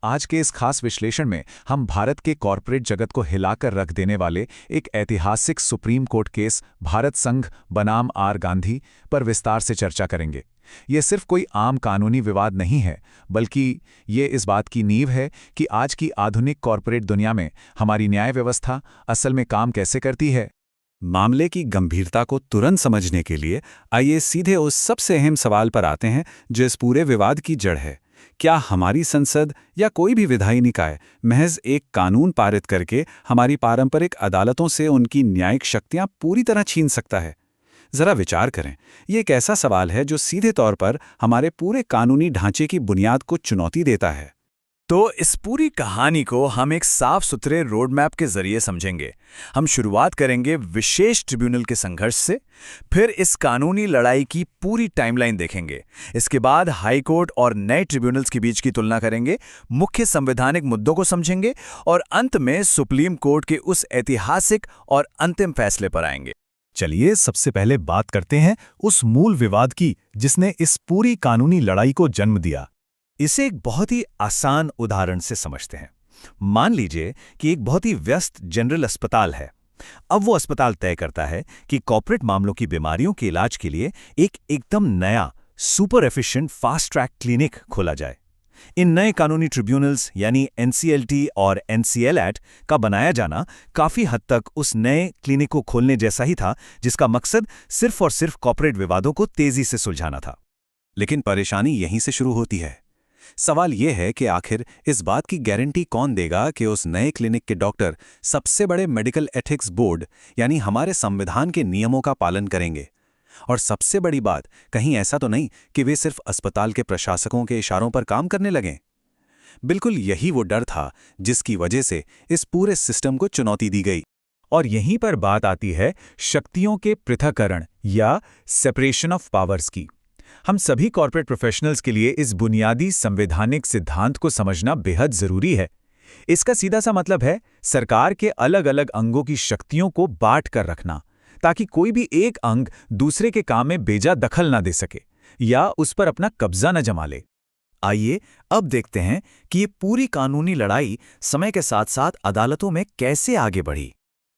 आज के इस खास विश्लेषण में हम भारत के कॉरपोरेट जगत को हिलाकर रख देने वाले एक ऐतिहासिक सुप्रीम कोर्ट केस भारत संघ बनाम आर गांधी पर विस्तार से चर्चा करेंगे। ये सिर्फ कोई आम कानूनी विवाद नहीं है, बल्कि ये इस बात की नींव है कि आज की आधुनिक कॉरपोरेट दुनिया में हमारी न्याय व्यवस्था असल में काम कैसे करती है। मामले की गंभीरता को तुरंत समझने के लिए आइए सीधे उस सबसे अहम सवाल पर आते हैं जो इस पूरे विवाद की जड़ है। क्या हमारी संसद या कोई भी विधायी निकाय महज एक कानून पारित करके हमारी पारंपरिक अदालतों से उनकी न्यायिक शक्तियां पूरी तरह छीन सकता है? जरा विचार करें, ये एक ऐसा सवाल है जो सीधे तौर पर हमारे पूरे कानूनी ढांचे की बुनियाद को चुनौती देता है। तो इस पूरी कहानी को हम एक साफ सुथरे रोड मैप के जरिए समझेंगे। हम शुरुआत करेंगे विशेष ट्रिब्यूनल के संघर्ष से, फिर इस कानूनी लड़ाई की पूरी टाइमलाइन देखेंगे। इसके बाद हाई कोर्ट और नए ट्रिब्यूनल्स के बीच की तुलना करेंगे, मुख्य संवैधानिक मुद्दों को समझेंगे और अंत में सुप्रीम कोर्ट के उस ऐतिहासिक और अंतिम फैसले पर आएंगे। चलिए सबसे पहले बात करते हैं उस मूल विवाद की जिसने इस पूरी कानूनी लड़ाई को जन्म दिया। इसे एक बहुत ही आसान उदाहरण से समझते हैं। मान लीजिए कि एक बहुत ही व्यस्त जनरल अस्पताल है। अब वो अस्पताल तय करता है कि कॉर्पोरेट मामलों की बीमारियों के इलाज के लिए एक एकदम नया super efficient fast track clinic खोला जाए। इन नए कानूनी ट्रिब्यूनल्स यानी एनसीएलटी और एनसीएल एक्ट का बनाया जाना काफी हद तक उस नए क्लिनिक को खोलने जैसा ही था, जिसका मकसद सिर्फ और सिर्फ कॉर्पोरेट विवादों को तेजी से सुलझाना था। लेकिन परेशानी यहीं से शुरू होती है। सवाल यह है कि आखिर इस बात की गारंटी कौन देगा कि उस नए क्लिनिक के डॉक्टर सबसे बड़े मेडिकल एथिक्स बोर्ड यानी हमारे संविधान के नियमों का पालन करेंगे? और सबसे बड़ी बात, कहीं ऐसा तो नहीं कि वे सिर्फ अस्पताल के प्रशासकों के इशारों पर काम करने लगें? बिल्कुल यही वो डर था जिसकी वजह से इस पूरे सिस्टम को चुनौती दी गई। और यहीं पर बात आती है शक्तियों के पृथक्करण या सेपरेशन ऑफ पावर्स की। हम सभी कॉर्पोरेट प्रोफेशनल्स के लिए इस बुनियादी संवैधानिक सिद्धांत को समझना बेहद जरूरी है। इसका सीधा सा मतलब है सरकार के अलग अलग अंगों की शक्तियों को बांट कर रखना, ताकि कोई भी एक अंग दूसरे के काम में बेजा दखल ना दे सके या उस पर अपना कब्जा न जमा ले। आइए अब देखते हैं कि ये पूरी कानूनी लड़ाई समय के साथ साथ अदालतों में कैसे आगे बढ़ी।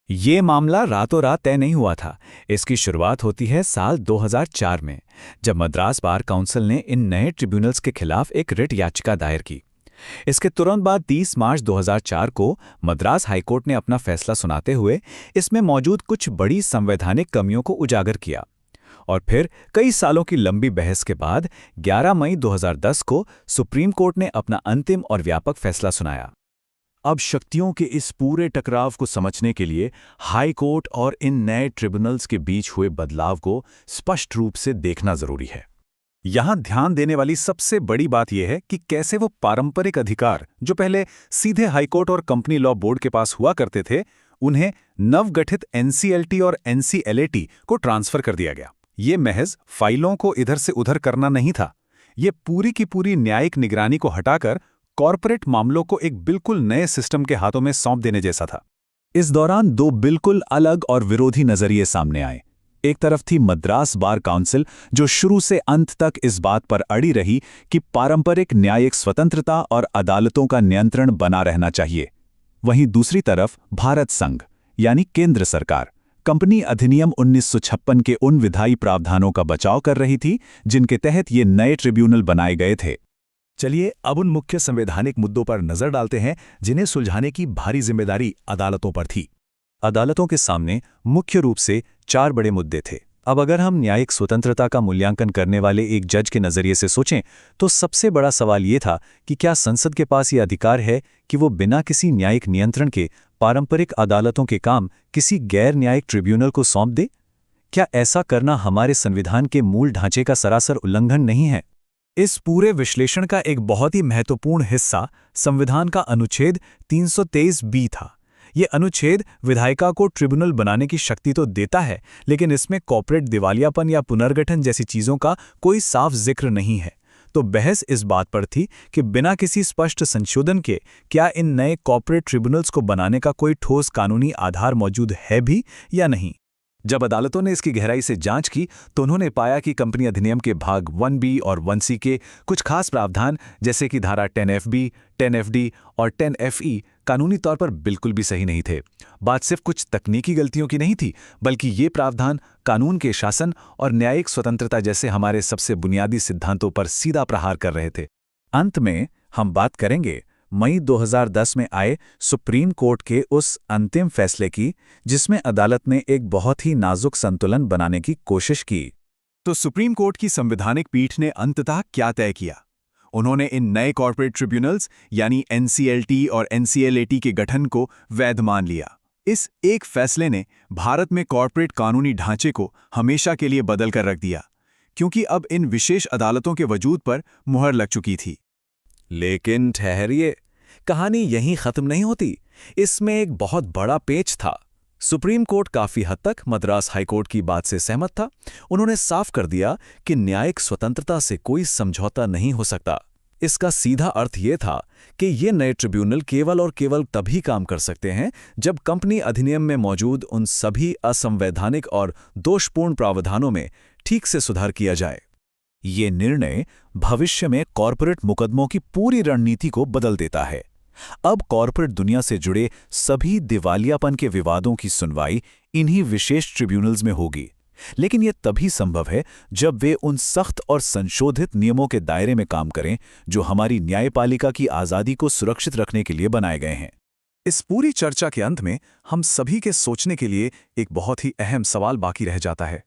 ये मामला रातों रात तय नहीं हुआ था। इसकी शुरुआत होती है साल 2004 में, जब मद्रास बार काउंसिल ने इन नए ट्रिब्यूनल्स के खिलाफ एक रिट याचिका दायर की। इसके तुरंत बाद 30 मार्च 2004 को मद्रास हाईकोर्ट ने अपना फैसला सुनाते हुए इसमें मौजूद कुछ बड़ी संवैधानिक कमियों को उजागर किया। और फिर कई सालों की लंबी बहस के बाद 11 मई 2010 को सुप्रीम कोर्ट ने अपना अंतिम और व्यापक फैसला सुनाया। अब शक्तियों के इस पूरे टकराव को समझने के लिए हाई कोर्ट और इन नए ट्रिब्यूनल्स के बीच हुए बदलाव को स्पष्ट रूप से देखना जरूरी है। यहां ध्यान देने वाली सबसे बड़ी बात यह है कि कैसे वो पारंपरिक अधिकार जो पहले सीधे हाईकोर्ट और कंपनी लॉ बोर्ड के पास हुआ करते थे, उन्हें नवगठित एनसीएलटी और एनसीएलएटी को ट्रांसफर कर दिया गया। ये महज फाइलों को इधर से उधर करना नहीं था, ये पूरी की पूरी न्यायिक निगरानी को हटाकर कॉर्पोरेट मामलों को एक बिल्कुल नए सिस्टम के हाथों में सौंप देने जैसा था। इस दौरान दो बिल्कुल अलग और विरोधी नजरिए सामने आए। एक तरफ थी मद्रास बार काउंसिल, जो शुरू से अंत तक इस बात पर अड़ी रही कि पारंपरिक न्यायिक स्वतंत्रता और अदालतों का नियंत्रण बना रहना चाहिए। वहीं दूसरी तरफ भारत संघ यानी केंद्र सरकार कंपनी अधिनियम 1956 के उन विधायी प्रावधानों का बचाव कर रही थी जिनके तहत ये नए ट्रिब्यूनल बनाए गए थे। चलिए अब उन मुख्य संवैधानिक मुद्दों पर नजर डालते हैं जिन्हें सुलझाने की भारी जिम्मेदारी अदालतों पर थी। अदालतों के सामने मुख्य रूप से 4 बड़े मुद्दे थे। अब अगर हम न्यायिक स्वतंत्रता का मूल्यांकन करने वाले एक जज के नजरिए से सोचें, तो सबसे बड़ा सवाल ये था कि क्या संसद के पास ये अधिकार है कि वो बिना किसी न्यायिक नियंत्रण के पारंपरिक अदालतों के काम किसी गैर न्यायिक ट्रिब्यूनल को सौंप दे? क्या ऐसा करना हमारे संविधान के मूल ढांचे का सरासर उल्लंघन नहीं है? इस पूरे विश्लेषण का एक बहुत ही महत्वपूर्ण हिस्सा संविधान का अनुच्छेद 323(b) था। ये अनुच्छेद विधायिका को ट्रिब्यूनल बनाने की शक्ति तो देता है, लेकिन इसमें कॉर्पोरेट दिवालियापन या पुनर्गठन जैसी चीजों का कोई साफ जिक्र नहीं है। तो बहस इस बात पर थी कि बिना किसी स्पष्ट संशोधन के क्या इन नए कॉर्पोरेट ट्रिब्यूनल्स को बनाने का कोई ठोस कानूनी आधार मौजूद है भी या नहीं। जब अदालतों ने इसकी गहराई से जांच की तो उन्होंने पाया कि कंपनी अधिनियम के भाग 1B और 1C के कुछ खास प्रावधान जैसे कि धारा 10FB, 10FD और 10FE कानूनी तौर पर बिल्कुल भी सही नहीं थे। बात सिर्फ कुछ तकनीकी गलतियों की नहीं थी, बल्कि ये प्रावधान कानून के शासन और न्यायिक स्वतंत्रता जैसे हमारे सबसे बुनियादी सिद्धांतों पर सीधा प्रहार कर रहे थे। अंत में हम बात करेंगे मई 2010 में आए सुप्रीम कोर्ट के उस अंतिम फैसले की, जिसमें अदालत ने एक बहुत ही नाजुक संतुलन बनाने की कोशिश की। तो सुप्रीम कोर्ट की संवैधानिक पीठ ने अंततः क्या तय किया? उन्होंने इन नए कॉर्पोरेट ट्रिब्यूनल्स यानी NCLT और NCLAT के गठन को वैध मान लिया। इस एक फैसले ने भारत में कॉर्पोरेट कानूनी ढांचे को हमेशा के लिए बदल कर रख दिया, क्योंकि अब इन विशेष अदालतों के वजूद पर मुहर लग चुकी थी। लेकिन ठहरिए, कहानी यहीं खत्म नहीं होती। इसमें एक बहुत बड़ा पेच था। सुप्रीम कोर्ट काफी हद तक मद्रास हाईकोर्ट की बात से सहमत था। उन्होंने साफ कर दिया कि न्यायिक स्वतंत्रता से कोई समझौता नहीं हो सकता। इसका सीधा अर्थ यह था कि ये नए ट्रिब्यूनल केवल और केवल तभी काम कर सकते हैं जब कंपनी अधिनियम में मौजूद उन सभी असंवैधानिक और दोषपूर्ण प्रावधानों में ठीक से सुधार किया जाए। ये निर्णय भविष्य में कॉर्पोरेट मुकदमों की पूरी रणनीति को बदल देता है। अब कॉर्पोरेट दुनिया से जुड़े सभी दिवालियापन के विवादों की सुनवाई इन्हीं विशेष ट्रिब्यूनल्स में होगी, लेकिन यह तभी संभव है जब वे उन सख्त और संशोधित नियमों के दायरे में काम करें जो हमारी न्यायपालिका की आज़ादी को सुरक्षित रखने के लिए बनाए गए हैं। इस पूरी चर्चा के अंत में हम सभी के सोचने के लिए एक बहुत ही अहम सवाल बाकी रह जाता है।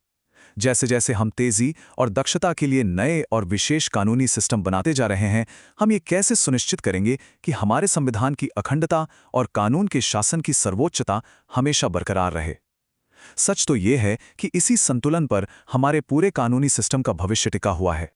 जैसे जैसे हम तेजी और दक्षता के लिए नए और विशेष कानूनी सिस्टम बनाते जा रहे हैं, हम ये कैसे सुनिश्चित करेंगे कि हमारे संविधान की अखंडता और कानून के शासन की सर्वोच्चता हमेशा बरकरार रहे। सच तो ये है कि इसी संतुलन पर हमारे पूरे कानूनी सिस्टम का भविष्य टिका हुआ है।